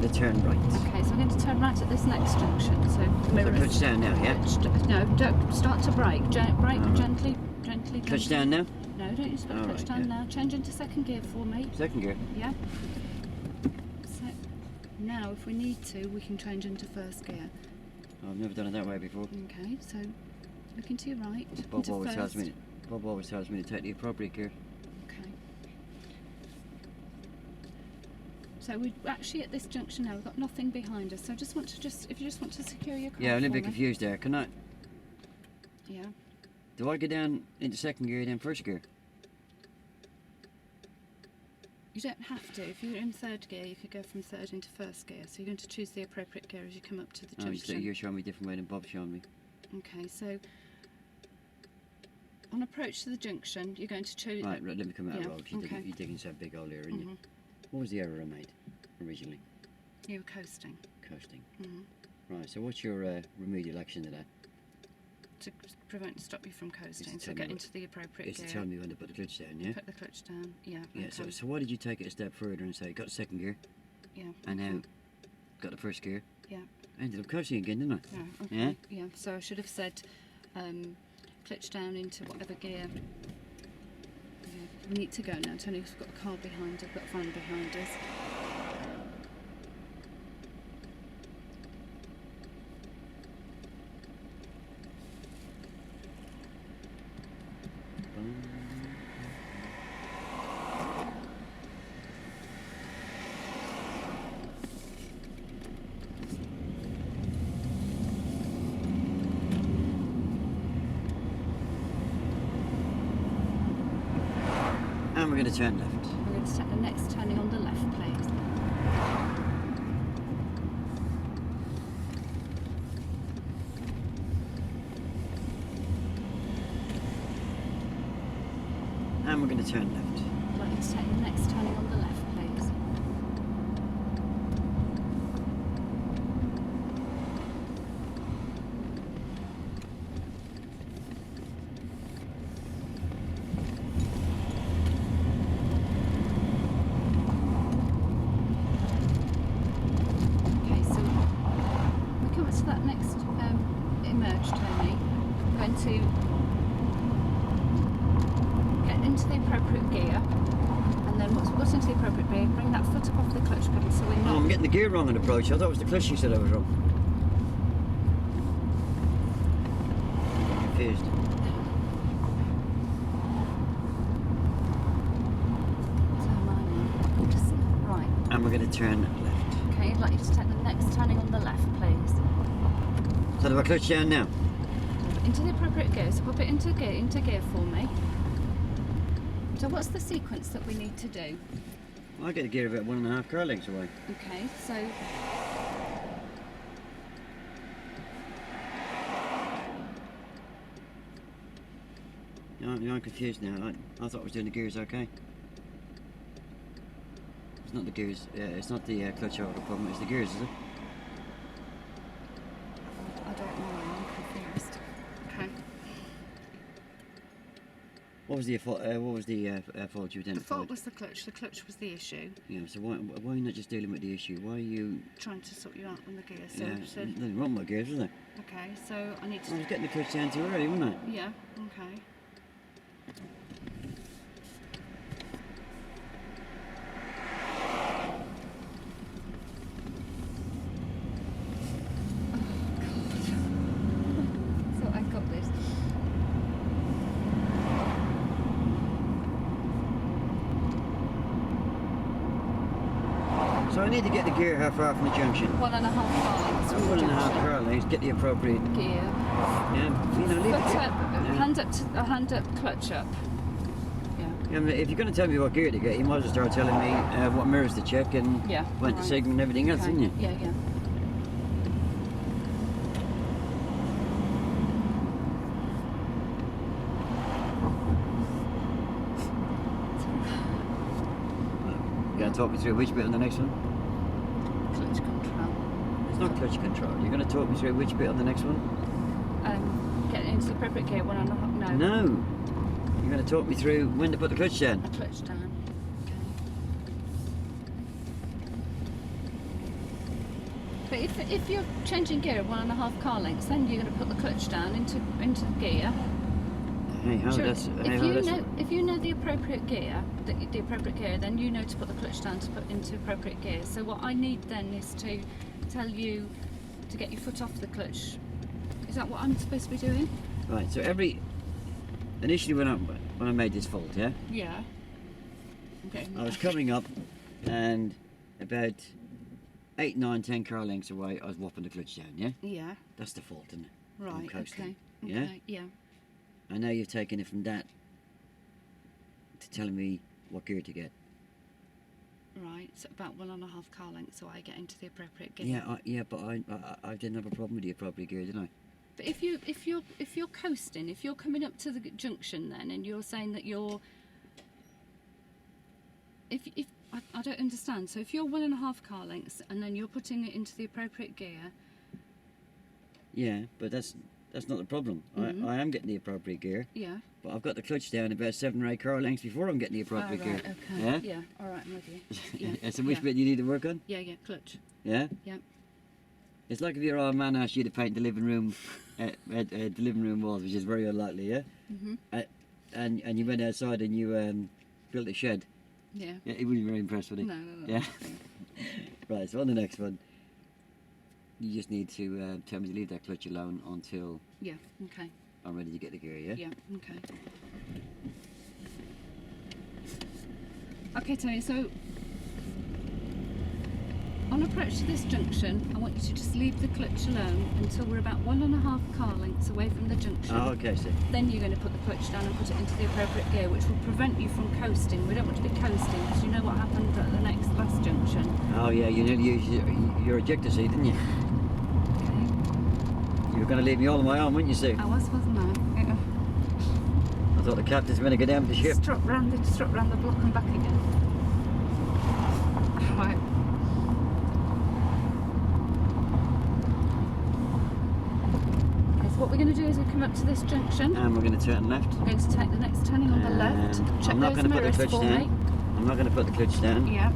to turn right. Okay, so I'm going to turn right at this next junction. So So mirrors. clutch down now, yeah? No, don't start to brake. Brake Oh. gently. Clutch down now? No, don't use the All clutch right, down yeah. now. Change into second gear for me. Second gear. Yeah. So now, if we need to, we can change into first gear. Oh, I've never done it that way before. Okay, so looking to your right. Bob into always first. tells me to take the appropriate gear. Okay. So we're actually at this junction now. We've got nothing behind us. So I just want to if you just want to secure your car. Yeah, I'm a little for bit me. confused there. Can I? Yeah. Do I go down into second gear then first gear? You don't have to. If you're in third gear, you could go from third into first gear. So you're going to choose the appropriate gear as you come up to the Oh, junction. you're showing me a different way than Bob's showing me. Okay, so on approach to the junction, you're going to choose. Right, let me come out of Yeah, the road. You're okay. digging so big hole here, aren't you? Mhm. What was the error I made originally? You were coasting. Coasting. Mhm. Right, so what's your remedial action to that? To stop you from coasting. It's to So tell get me into the appropriate It's gear. to tell me when to put the clutch down, yeah? Put the clutch down. Yeah. Yeah, Okay. so why did you take it a step further and say, got the second gear, Yeah. and okay. now got the first gear? Yeah. I ended up coasting again, didn't I? Yeah. Okay. Yeah? Yeah. So I should have said, clutch down into whatever gear. Yeah. We need to go now. Tony's got a car behind us. Got a van behind us. And we're going to turn left. We're going to take the next turning on the left, please. And we're going to turn left. I'd like you to take the next turning on the left, please. Okay, so we come up to that next emerge, Tony. I'm going to get into the appropriate gear, and then once we got into the appropriate gear, bring that foot up off the clutch pedal so we're Oh, not. I'm getting the gear wrong on approach. I thought it was the clutch you said I was wrong. Confused. So am I now. Just right. And we're going to turn left. Okay, I'd like you to take the next turning on the left, please. So do I clutch down now? Into the appropriate gear. So pop it into gear for me. So what's the sequence that we need to do? I get the gear about 1.5 car lengths away. Okay, so I'm confused now. I thought I was doing the gears okay. It's not the gears. It's not the clutch over the problem. It's the gears, is it? I don't know. I'm confused. Okay. What was the fault? What was the fault you The identified? fault was the clutch. The clutch was the issue. Yeah. So why are you not just dealing with the issue? Why are you? Trying to sort you out on the gear. So, Yeah. so Nothing wrong with my gears, is there? okay. So I need I to. was getting the clutch down too early, wasn't I? Yeah. Okay. So I got this. So I need to get the gear how far from the junction? 1.5 miles from the 1.5 junction. car lengths. Get the appropriate. Gear. Yeah. You know, leave Foot it. up, Yeah. hand up, clutch up. Yeah. Yeah, I mean, if you're going to tell me what gear to get, you might as well start telling me what mirrors to check and Yeah, when to right. signal and everything else, Okay. isn't you? Yeah, yeah. You going to talk me through which bit on the next one? Clutch control. It's not clutch control. You're going to talk me through which bit on the next one? Get into the appropriate gear, 1.5. No. No. You're going to talk me through when to put the clutch down. A clutch down. Okay. But if you're changing gear at 1.5 car lengths, then you're going to put the clutch down into gear. Hey ho, Sure, that's if you know the appropriate gear, then you know to put the clutch down to put into appropriate gear. So what I need then is to tell you to get your foot off the clutch. Is that what I'm supposed to be doing? right. So initially when I made this fault, yeah, Yeah. Okay. I was coming up, and about 8, 9, 10 car lengths away, I was whopping the clutch down. Yeah, Yeah. that's the fault, isn't it? I'm Right. coasting, Okay. yeah? Okay. Yeah. I know you've taken it from that to telling me what gear to get. Right. So about 1.5 car lengths away, get into the appropriate gear. Yeah, but I didn't have a problem with the appropriate gear, did I? But if you're coasting, if you're coming up to the junction then, and you're saying that you're, if I don't understand. So if you're 1.5 car lengths and then you're putting it into the appropriate gear, Yeah, but that's not the problem. Mhm. I am getting the appropriate gear, yeah. but I've got the clutch down about 7 or 8 car lengths before I'm getting the appropriate right, gear. okay. Yeah? Yeah. All right, I'm with you. Yeah. So which yeah. bit you need to work on? Yeah. Clutch. Yeah? Yeah. It's like if your old man asked you to paint the living room, the living room walls, which is very unlikely, yeah? Mhm. And you went outside and you built a shed. Yeah. Yeah, he wouldn't be very impressed with it. No. Yeah. Right, so on the next one, you just need to tell me to leave that clutch alone until Yeah. Okay. I'm ready to get the gear, yeah? Yeah. Okay. Okay, Tony. So on approach to this junction, I want you to just leave the clutch alone until we're about 1.5 car lengths away from the junction. Oh, okay, so. Then you're going to put the clutch down and put it into the appropriate gear, which will prevent you from coasting. We don't want to be coasting because you know what happened at the last junction. Oh, yeah, you nearly used your ejector seat, didn't you? Okay. You were going to leave me all on my own, weren't you, Sue? I wasn't I? I thought the captain's going to go down with the ship. Struck round the block and back again. Right. Okay, so what we're going to do is we come up to this junction. And we're going to turn left. We're going to take the next turning on the left. And Check I'm not those going to put the mirrors clutch for down. me. I'm not going to put the clutch down. Yeah.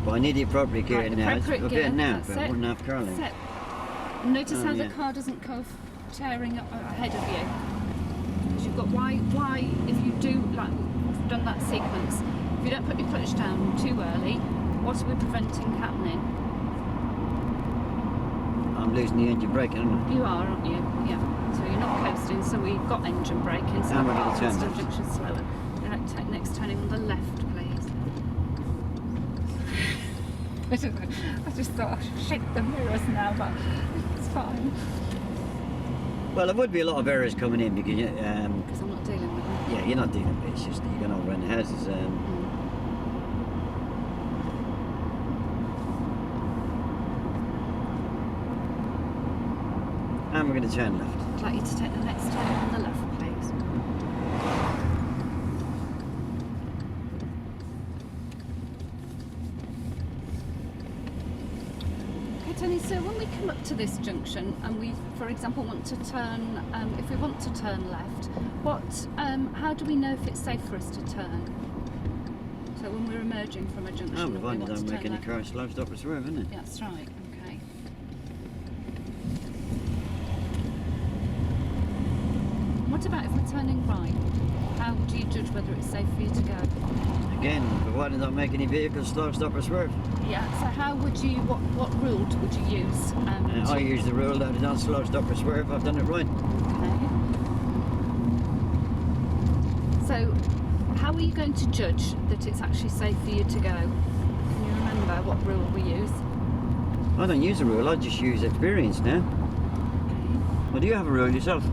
But I need the appropriate gear Right, now. appropriate It's a gear, bit now, that's about it. 1.5 car lengths. Set. Notice Oh, how yeah. the car doesn't go tearing up ahead of you. Because you've got why if you do, like we've done that sequence, if you don't put your clutch down too early, what are we preventing happening? I'm losing the engine braking, aren't I? You are, aren't you? Yeah. So you're not coasting, so we've got engine braking, so And we're the gonna turn left. junction slower. Then next turning on the left, please. I just thought I should shake the mirrors now, but it's fine. Well, there would be a lot of errors coming in because, Because I'm not dealing with them. yeah, you're not dealing with it. It's just that you're going all around the houses. And we're going to turn left. I'd like you to take the next turn on the left, please. Okay, Tony, so when we come up to this junction and we, for example, want to turn, if we want to turn left, how do we know if it's safe for us to turn? So when we're emerging from a junction, Oh, and we provided want I to don't make turn any left. car slow stop or swerve, isn't it? Yeah, that's right, okay. What about if we're turning right? How do you judge whether it's safe for you to go? Again, provided I don't make any vehicles slow stop or swerve. Yeah, so how would you, what rule would you use? I use the rule that it's not slow stop or swerve. I've done it right. Okay. So, how are you going to judge that it's actually safe for you to go? Can you remember what rule we use? I don't use a rule. I just use experience now. Okay. Well, do you have a rule yourself?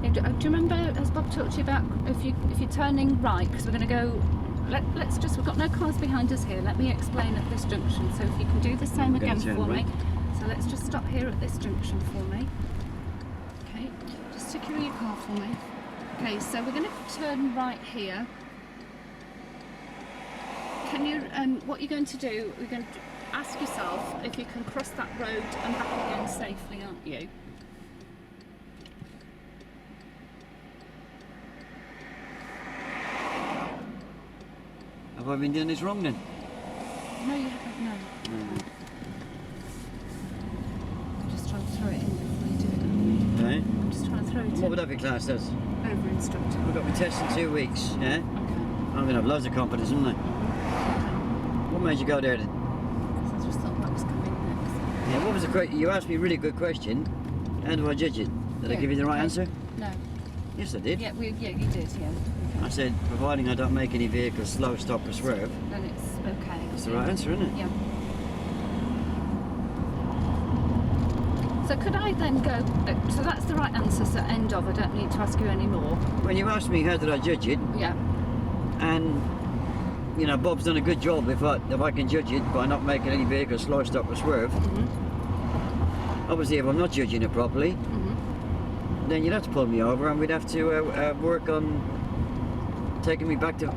Do you remember, as Bob talked to you about, if you're turning right, because we're going to go. We've got no cars behind us here. Let me explain at this junction. So if you can do the same We're going again to turn for me. right. So let's just stop here at this junction for me. Okay, just secure your car for me. Okay, so we're going to turn right here. Can you, what you're going to do, we're going to ask yourself if you can cross that road and back again safely, aren't you? Have I been doing this wrong then? No, you haven't, no. Yeah. I'm just trying to throw it What would in. that be classed as? Over instructor. We've got my test in 2 weeks. Yeah. Okay. I'm going to have loads of confidence, haven't I? What made you go there then? I just thought that was coming next. Yeah, what was the question? You asked me a really good question. How do I judge it? Did I Yeah, give you the right okay. answer? No. Yes, I did. Yeah, you did, yeah. I said, providing I don't make any vehicles slow, stop or swerve. Then it's okay. That's the right answer, isn't it? Yeah. So could I then go, so that's the right answer, so end of, I don't need to ask you any more. When you asked me how did I judge it, Yeah. and you know, Bob's done a good job if I can judge it by not making any vehicles slow, stop or swerve. Obviously, if I'm not judging it properly, then you'd have to pull me over and we'd have to work on taking me back to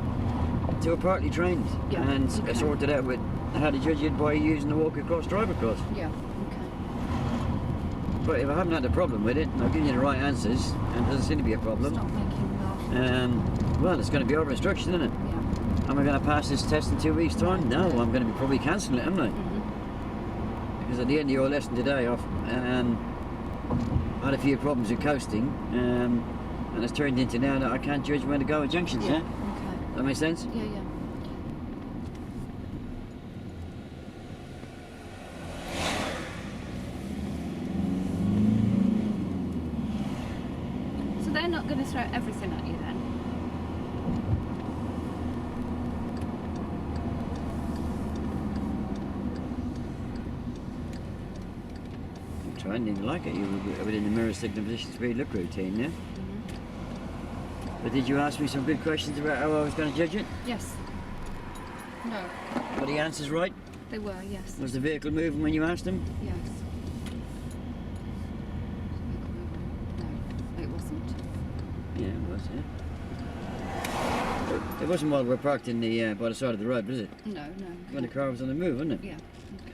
a partly trained and sort it out with how to judge it by using the walk across, drive across. Yeah, okay. But if I haven't had a problem with it, and I've given you the right answers, and there doesn't seem to be a problem, Stop making laugh. well, it's going to be over instruction, isn't it? Yeah. Am I going to pass this test in 2 weeks' time? No, I'm going to be probably cancelling it, am I? Because at the end of your lesson today, I've had a few problems with coasting, and it's turned into now that I can't judge when to go at junctions, yeah? Okay. That makes sense? Yeah, yeah. So they're not going to throw everything at you then? I'm trying, didn't like it. You were within the mirror signal position speed look routine, yeah? But did you ask me some good questions about how I was going to judge it? Yes. No. Were the answers right? They were, yes. Was the vehicle moving when you asked them? Yes. No, it wasn't. Yeah, it was, yeah. It wasn't while we were parked in the by the side of the road, was it? No, no. When the car was on the move, wasn't it? Yeah. Okay.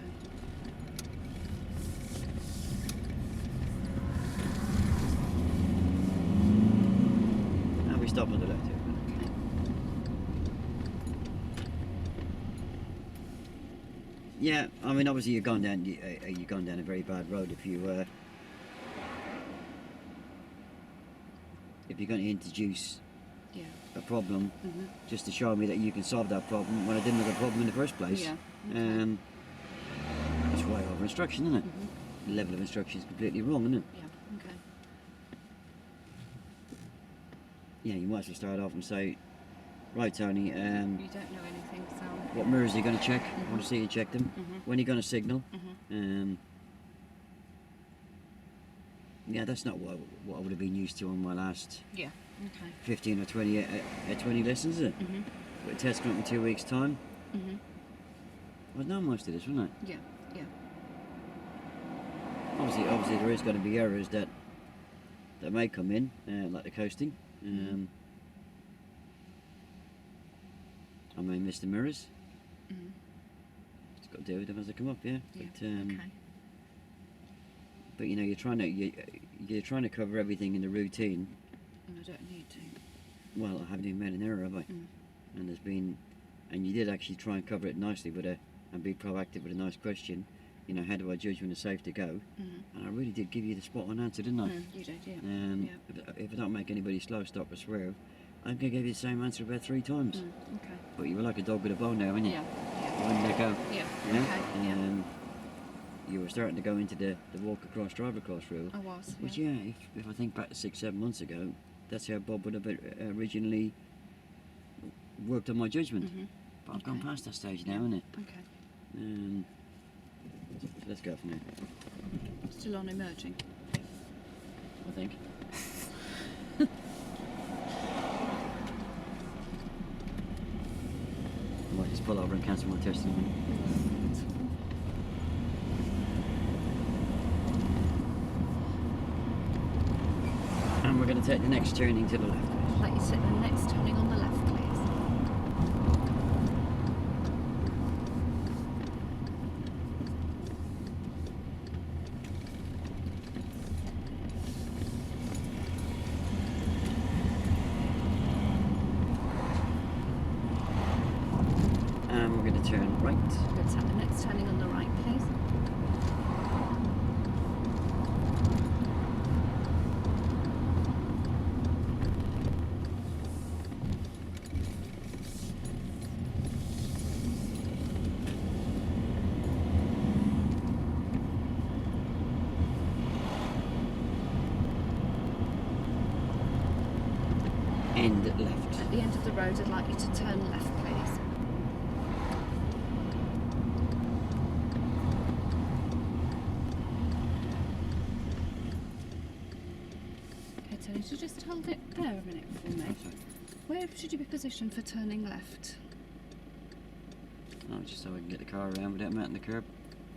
And we stopped on the left here. Okay. Yeah, I mean, obviously you've gone down a very bad road if you're going to introduce Yeah. a problem Mhm. just to show me that you can solve that problem when I didn't have a problem in the first place. Yeah. Okay. It's way over instruction, isn't it? The level of instruction is completely wrong, isn't it? Yeah. Okay. Yeah, you might as well start off and say, right, Tony, You don't know anything, so. what mirrors are you going to check? I want to see you check them. Mhm. When are you going to signal? Mhm. Yeah, that's not what I would have been used to on my last Yeah. Okay. 15 or 20, 20 lessons, is it? Mhm. With a test coming up in 2 weeks' time. Mhm. I was knowing most of this, wasn't I? Yeah. Yeah. Obviously there is going to be errors that may come in, like the coasting. I may miss the mirrors. Mhm. It's got to deal with them as they come up, yeah. Yeah. But, Okay. but you know, you're trying to cover everything in the routine. And I don't need to. Well, I haven't even made an error, have I? And you did actually try and cover it nicely and be proactive with a nice question. You know, how do I judge when it's safe to go? And I really did give you the spot on answer, didn't I? You did, yeah. Yeah. If I don't make anybody slow, stop or swerve, I'm going to give you the same answer about 3 times. Okay. But you were like a dog with a bone now, weren't you? Yeah. You wouldn't let go. Yeah. Yeah? Okay. Yeah. You were starting to go into the walk across, drive across rule. I was. Which, yeah, if I think back to 6-7 months ago, that's how Bob would have originally worked on my judgment. But I've gone Okay. past that stage now, isn't it? Okay. So let's go from there, Still on emerging. I think. I might just pull over and cancel my test in a minute. And we're going to take the next turning to the left. Let you sit the next turning on the left, please. And we're going to turn right. Let's have the next turning on the right, please. End left. At the end of the road, I'd like you to turn left, please. Okay, Tony, so just hold it there a minute for me. Where should you be positioned for turning left? Oh, just so I can get the car around without mounting the curb.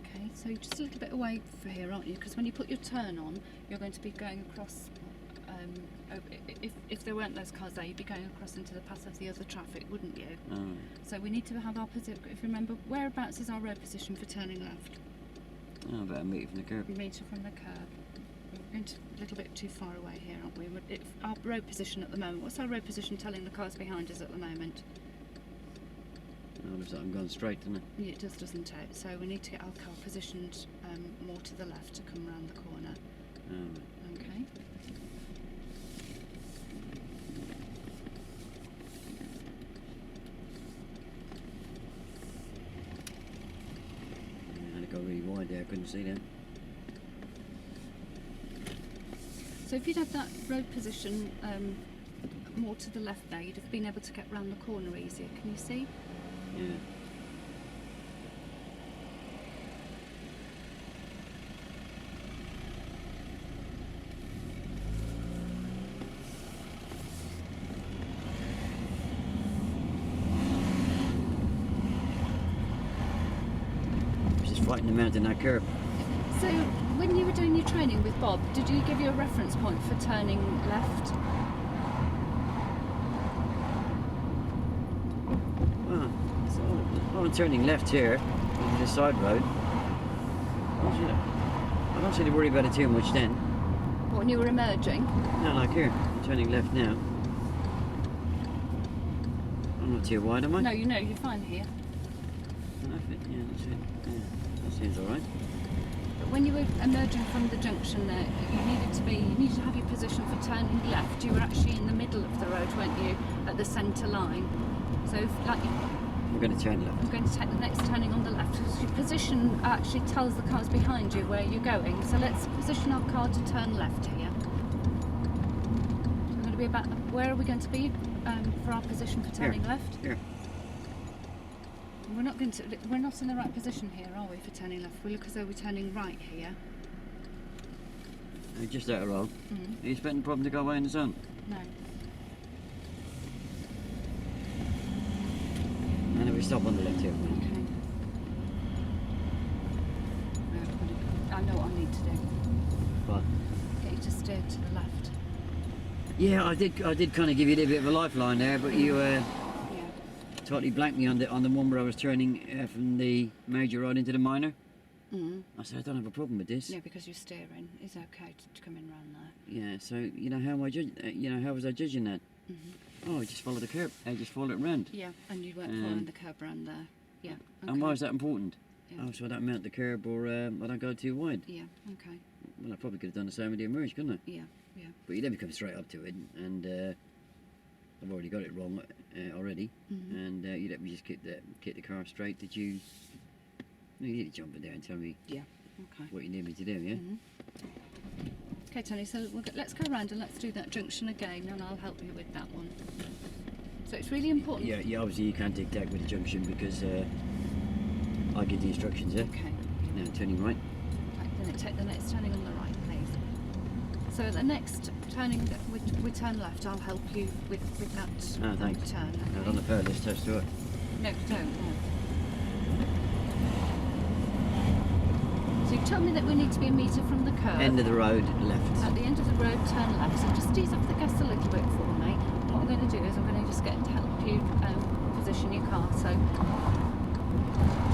Okay, so you're just a little bit away from here, aren't you? Because when you put your turn on, you're going to be going across. If there weren't those cars there, you'd be going across into the path of the other traffic, wouldn't you? Oh, So we need to have our position. If you remember, whereabouts is our road position for turning left? oh, about a metre from the curb. A metre from the curb. We're going a little bit too far away here, aren't we? Our road position at the moment. What's our road position telling the cars behind us at the moment? Oh, looks like I'm going straight, doesn't it? Yeah, it does, doesn't it? So we need to get our car positioned more to the left to come round the corner. Oh, Okay. I had to go really wide there, I couldn't see them. So if you'd had that road position more to the left there, you'd have been able to get round the corner easier. Can you see? Yeah. Just fighting the mountain that curb. So when you were doing your training with Bob, did you give you a reference point for turning left? Well, so I'm turning left here into the side road. I don't seem to worry about it too much then. Or when you were emerging? No, like here. I'm turning left now. I'm not too wide, am I? No, you know, you're fine here. Yeah, that's it. Yeah, that seems alright. But when you were emerging from the junction there, you needed to have your position for turning left. You were actually in the middle of the road, weren't you? At the centre line. So We're going to turn left. I'm going to take the next turning on the left. Because your position actually tells the cars behind you where you're going. So let's position our car to turn left here. So we're going to be about. Where are we going to be for our position for turning left? Here. We're not going to. We're not in the right position here, are we, for turning left? We look as though we're turning right here. Just out of road. Mm. Are you expecting the problem to go away in the sun? No. And then we stop on the left here. Okay. I know what I need to do. What? Get you to steer to the left. Yeah, I did kind of give you a little bit of a lifeline there, but you Yeah. totally blanked me on the one where I was turning from the major road into the minor. Mm. I said I don't have a problem with this. Yeah, because you're steering. It's okay to come in round there. Yeah, so you know how am I how was I judging that? Mm-hmm. Oh, I just followed the curb. I just followed it round. Yeah, and you weren't following the curb round there. Yeah. Okay. And why is that important? Yeah. Oh, so I don't mount the curb or I don't go too wide. Yeah. Okay. Well, I probably could have done the same with the emerge, couldn't I? Yeah. Yeah. But you never come straight up to it, and I've already got it wrong already. Mm-hmm. And you let me just keep the car straight. Did you? No, you need to jump in there and tell me Yeah. Okay. what you need me to do, yeah? Mm-hmm. Okay, Tony. So let's go around and let's do that junction again, and I'll help you with that one. So it's really important. Yeah. Obviously, you can't dictate with the junction because I give the instructions. Yeah. Okay. Now turning right. Right, then take the next turning on the right, please. So the next turning, we turn left. I'll help you with that Oh, thanks. turn. Now, Okay? on the power list, touch to it. No, don't. No. So you told me that we need to be a metre from the curb. End of the road, left. At the end of the road, turn left. So just ease off the gas a little bit for me. What I'm going to do is I'm going to just get to help you position your car. So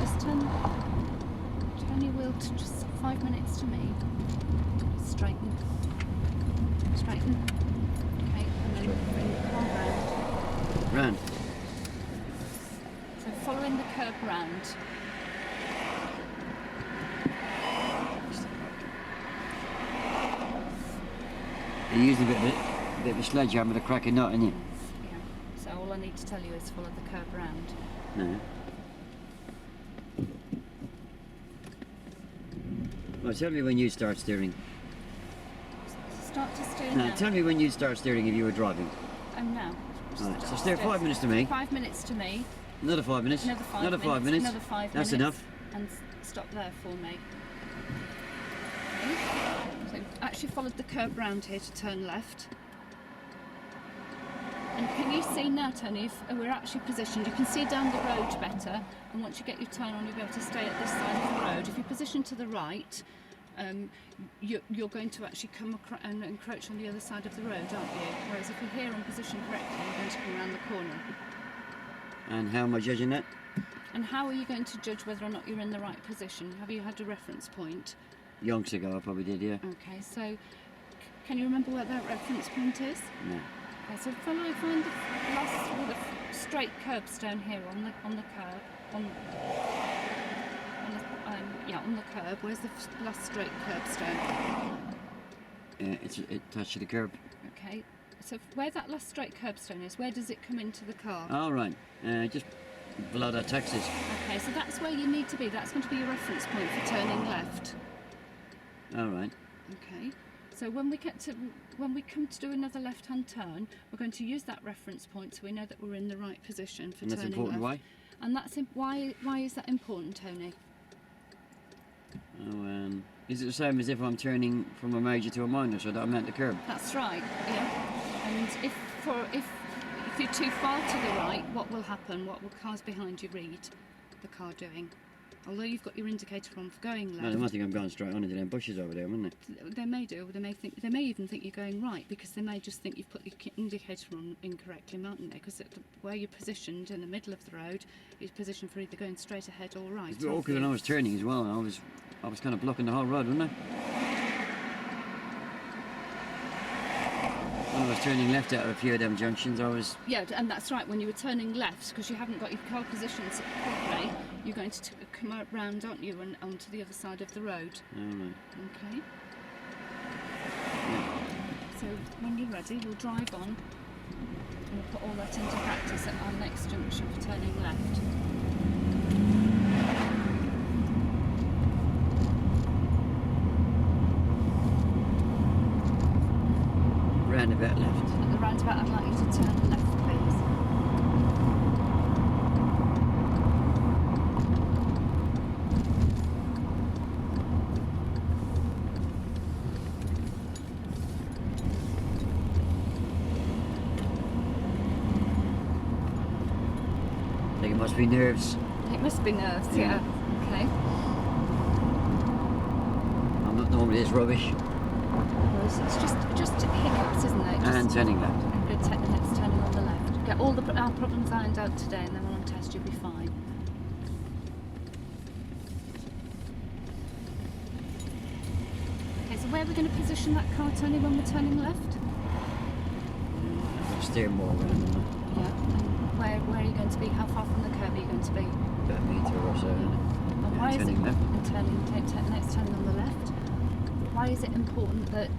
just turn your wheel to just 5 minutes to me. Straighten. Straighten. Okay, and then bring the car round. Round. So following the curb round. You're using a bit of a sledgehammer to crack a nut, aren't you? Yeah. So all I need to tell you is follow the curb round. No. Well, tell me when you start steering. Start to steer No, now. tell me when you start steering if you were driving. now? Right, so stay 5 minutes to me. 5 minutes to me. Another 5 minutes. Another 5 Another minutes. 5 minutes. Another 5 That's minutes. enough. And stop there for me. Okay. So actually followed the curb round here to turn left. And can you see now, Tony, if we're actually positioned, you can see down the road better, and once you get your turn on, you'll be able to stay at this side of the road. If you're positioned to the right, you're going to actually come and encroach on the other side of the road, aren't you? Whereas if you're here and positioned correctly, you're going to come around the corner. And how am I judging that? And how are you going to judge whether or not you're in the right position? Have you had a reference point? Yonks ago, I probably did, yeah. Okay, so can you remember where that reference point is? No. Okay, so find the last sort of straight curbstone here on the curb on the curb. Where's the last straight curbstone? It's attached to the curb. Okay, so where that last straight curbstone is, where does it come into the car? All right. Just below that taxis. Okay, so that's where you need to be. That's going to be your reference point for turning left. All right. Okay. So when we come to do another left-hand turn, we're going to use that reference point so we know that we're in the right position for And that's turning important. left. Why? And that's why is that important, Tony? Oh, is it the same as if I'm turning from a major to a minor, so that I'm at the curb? That's right. Yeah. And if you're too far to the right, what will happen? What will cars behind you read the car doing? Although you've got your indicator on for going left. No, they might think I'm going straight on into them bushes over there, wouldn't They may do. They may even think you're going right because they may just think you've put your indicator on incorrectly, mightn't they? Because where you're positioned in the middle of the road is positioned for either going straight ahead or right. It's a bit awkward when I was turning as well. I was kind of blocking the whole road, wasn't I? When I was turning left out of a few of them junctions, I was... Yeah, and that's right. When you were turning left, because you haven't got your car positioned properly, you're going to come round, aren't you, and onto the other side of the road. All right. Okay. So when you're ready, we'll drive on and we'll put all that into practice at our next junction for turning left. Roundabout left. At the roundabout, I'd like you to turn left, please. I think it must be nerves. It must be nerves, yeah. Okay. I'm not normally this rubbish. Well, it's just hiccups, isn't it? And turning left. I'm going to take the next turning on the left. Get all our problems ironed out today, and then on test you'll be fine. Okay, so where are we going to position that car, Tony, when we're turning left? I've got to steer more around, haven't I? Yeah. And where are you going to be? How far from the curb are you going to be? About a metre or so. And why is turning it left. and next turning on the left? Why is it important that